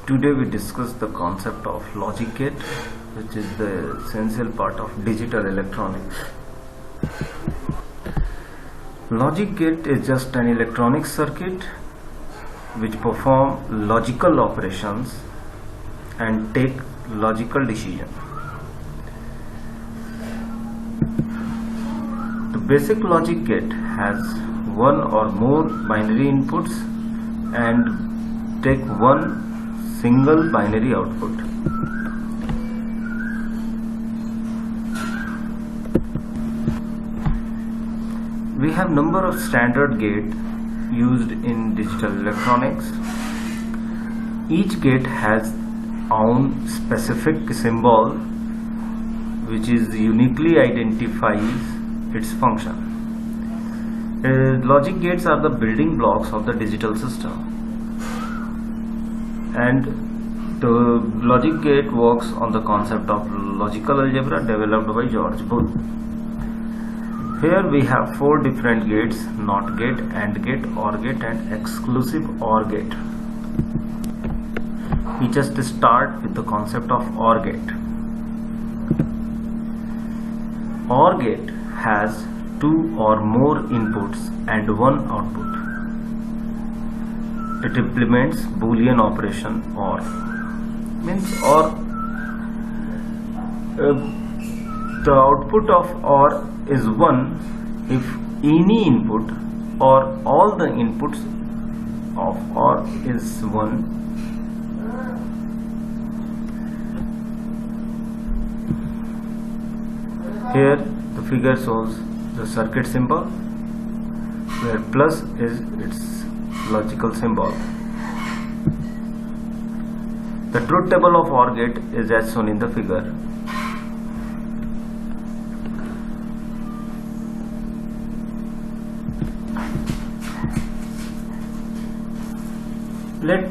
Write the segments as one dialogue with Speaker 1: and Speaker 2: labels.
Speaker 1: Today we discuss the concept of logic gate, which is the essential part of digital electronics. Logic gate is just an electronic circuit which perform logical operations and take logical decision. The basic logic gate has one or more binary inputs and take one single binary output. We have number of standard gate used in digital electronics. Each gate has own specific symbol which is uniquely identifies its function. Logic gates are the building blocks of the digital system, and the logic gate works on the concept of logical algebra developed by George Boole. Here we have four different gates: NOT gate, AND gate, OR gate and exclusive OR gate. We just start with the concept of OR gate. OR gate has two or more inputs and one output. It implements Boolean operation OR. Means OR, the output of OR is 1 if any input or all the inputs of OR is 1. Here the figure shows the circuit symbol, where plus is its logical symbol. The truth table of OR gate is as shown in the figure. Let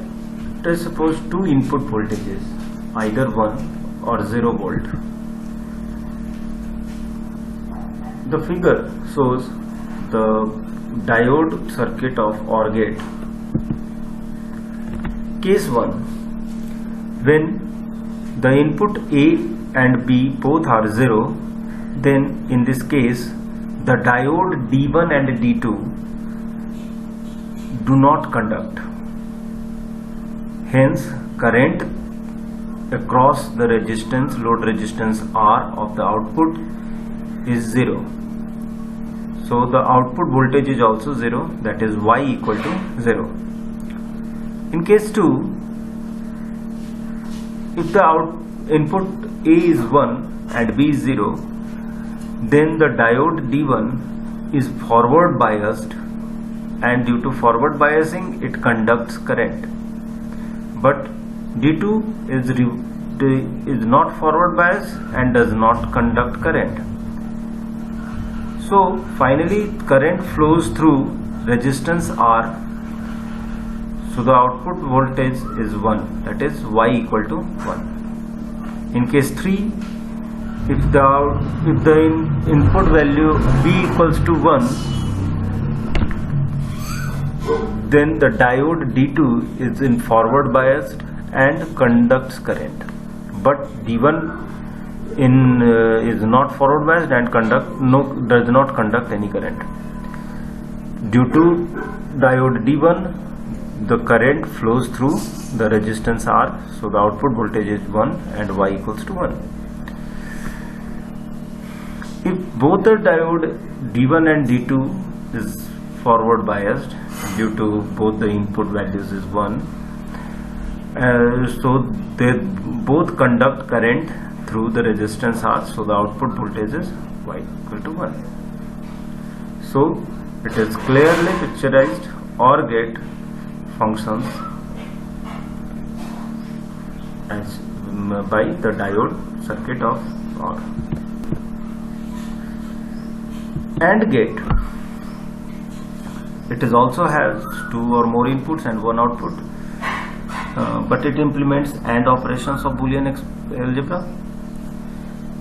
Speaker 1: us suppose two input voltages, either 1 or 0 volt. The figure shows the diode circuit of OR gate. Case 1, when the input A and B both are 0, then in this case the diode D1 and D2 do not conduct. Hence current across the resistance, load resistance R of the output is 0. So the output voltage is also 0, that is Y equal to 0. In case 2, if the input A is 1 and B is 0, then the diode D1 is forward biased, and due to forward biasing it conducts current. But D2 is not forward biased and does not conduct current. So finally current flows through resistance R. So the output voltage is 1, that is Y equal to 1. In case 3, if the input value B equals to 1, then the diode D2 is in forward biased and conducts current, but D1 is not forward biased and does not conduct any current. Due to diode D1, the current flows through the resistance R, so the output voltage is 1 and Y equals to 1. If both the diode D1 and D2 is forward biased due to both the input values is 1, so they both conduct current through the resistance R, so the output voltage is Y equal to 1. So it is clearly picturized OR gate functions as by the diode circuit of OR. AND gate, it is also has two or more inputs and one output, but it implements AND operations of Boolean algebra.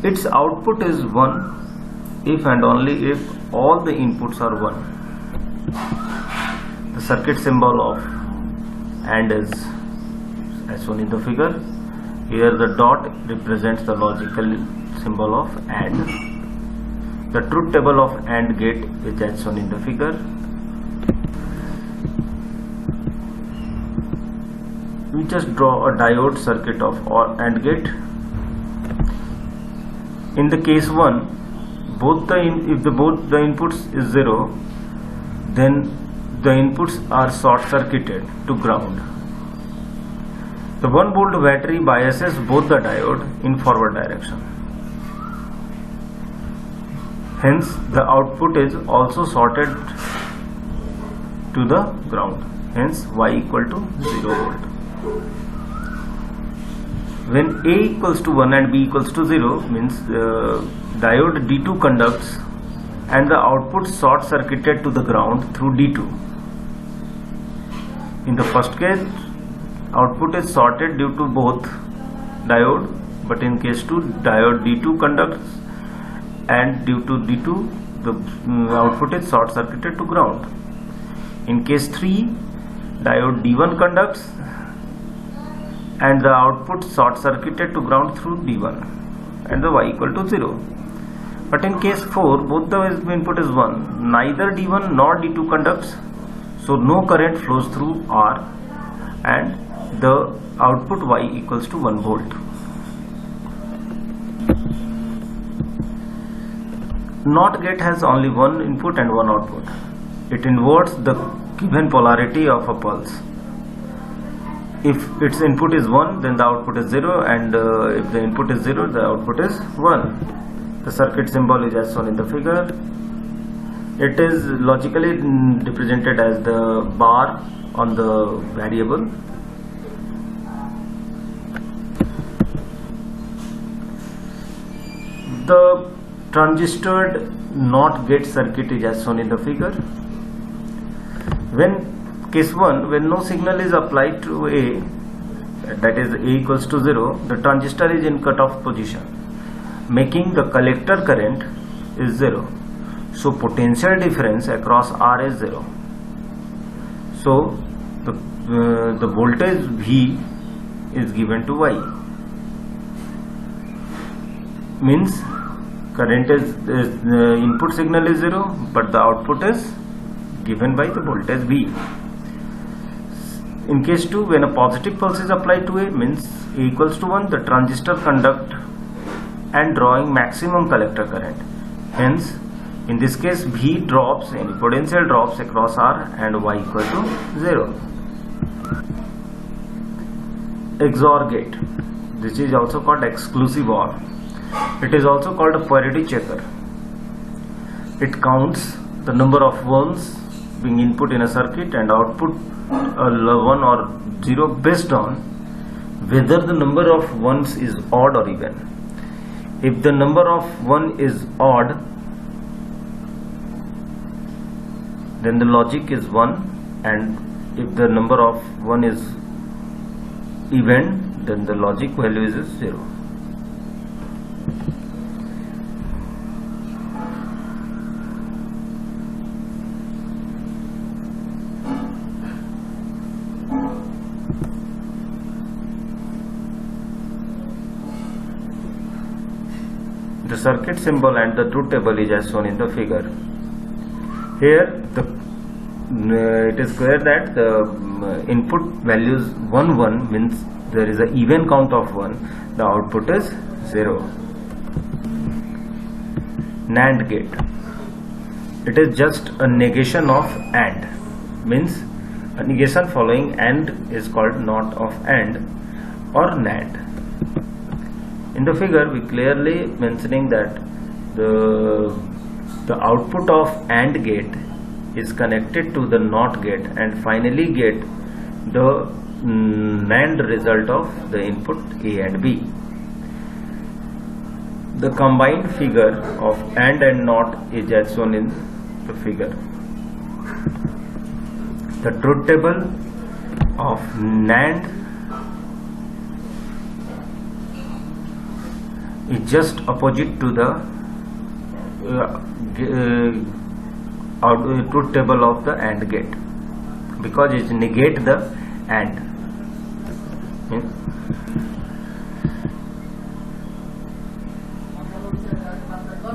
Speaker 1: Its output is 1 if and only if all the inputs are 1. The circuit symbol of AND is as shown in the figure. Here the dot represents the logical symbol of AND. The truth table of AND gate is as shown in the figure. We just draw a diode circuit of AND gate. In the case 1, if both the inputs is 0, then the inputs are short circuited to ground. The 1 volt battery biases both the diode in forward direction. Hence the output is also shorted to the ground. Hence Y equal to 0 volt. When A equals to 1 and B equals to 0 means diode D2 conducts and the output short circuited to the ground through D2. In the first case, output is shorted due to both diode, but in case 2, diode D2 conducts and due to D2 the output is short circuited to ground. In case 3, diode D1 conducts and the output short circuited to ground through D1 and the Y equal to 0. But in case 4, both the input is 1, neither D1 nor D2 conducts, so no current flows through R and the output Y equals to 1 volt. NOT gate has only one input and one output. It inverts the given polarity of a pulse. If its input is 1, then the output is 0, and if the input is 0, the output is 1. The circuit symbol is as shown in the figure. It is logically represented as the bar on the variable. The transistored NOT gate circuit is as shown in the figure. When case 1, when no signal is applied to A, that is A equals to 0, the transistor is in cutoff position, making the collector current is 0. So potential difference across R is 0. So the voltage V is given to Y. Means current is input signal is 0, but the output is given by the voltage V. In case 2, when a positive pulse is applied to A, means A equals to 1, the transistor conduct and drawing maximum collector current. Hence, in this case, V drops, any potential drops across R and Y equal to 0. XOR gate. This is also called exclusive OR. It is also called a parity checker. It counts the number of ones being input in a circuit and output 1 or 0 based on whether the number of ones is odd or even. If the number of 1 is odd, then the logic is 1, and if the number of 1 is even, then the logic value is 0. The circuit symbol and the truth table is as shown in the figure. Here it is clear that the input values 1 1 means there is an even count of 1, the output is 0. NAND gate. It is just a negation of AND, means a negation following AND is called NOT of AND or NAND. In the figure we clearly mentioning that the output of AND gate is connected to the NOT gate and finally get the NAND result of the input A and B. The combined figure of AND and NOT is as shown in the figure. The truth table of NAND is just opposite to the truth table of the AND gate, because it negates the AND.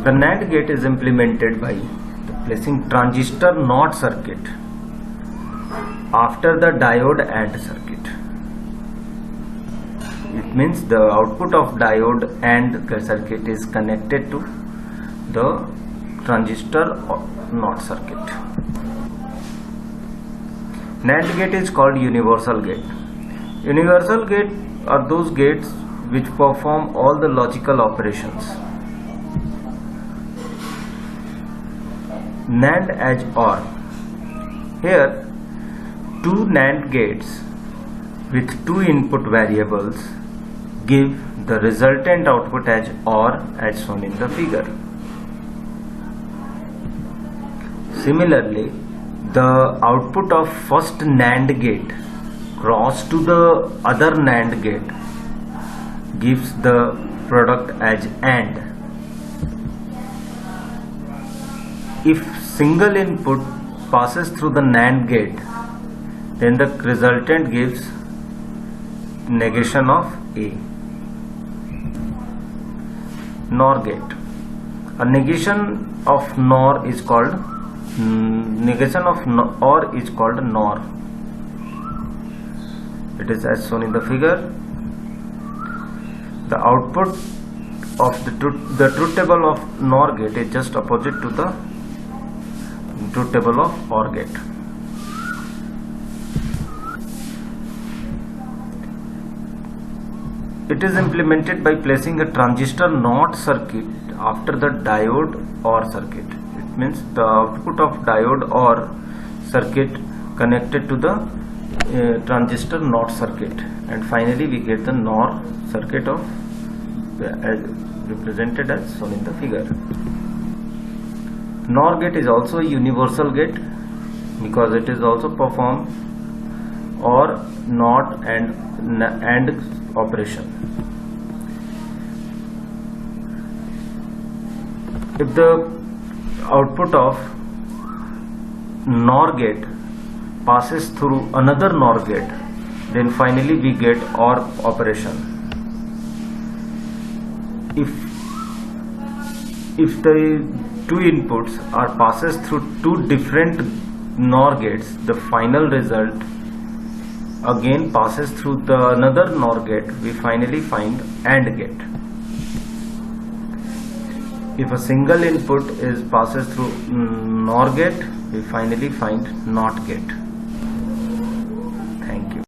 Speaker 1: The NAND gate is implemented by placing transistor NOT circuit after the diode AND circuit. It means the output of diode AND circuit is connected to the transistor NOT circuit. NAND gate is called universal gate. Universal gate are those gates which perform all the logical operations. NAND as OR. Here, two NAND gates with two input variables give the resultant output as OR as shown in the figure. Similarly, the output of first NAND gate cross to the other NAND gate gives the product as AND. If single input passes through the NAND gate, then the resultant gives negation of A. NOR gate. A negation of NOR is called OR is called NOR. It is as shown in the figure. The output of the truth table of NOR gate is just opposite to the truth table of OR gate. It is implemented by placing a transistor NOT circuit after the diode OR circuit. It means the output of diode OR circuit connected to the transistor NOT circuit, and finally we get the NOR circuit of represented as shown in the figure. NOR gate is also a universal gate because it is also perform OR, NOT and operation. If the output of NOR gate passes through another NOR gate, then finally we get OR operation. If the two inputs are passes through two different NOR gates, the final result again passes through the another NOR gate. We finally find AND gate. If a single input is passes through NOR gate, we finally find NOT gate.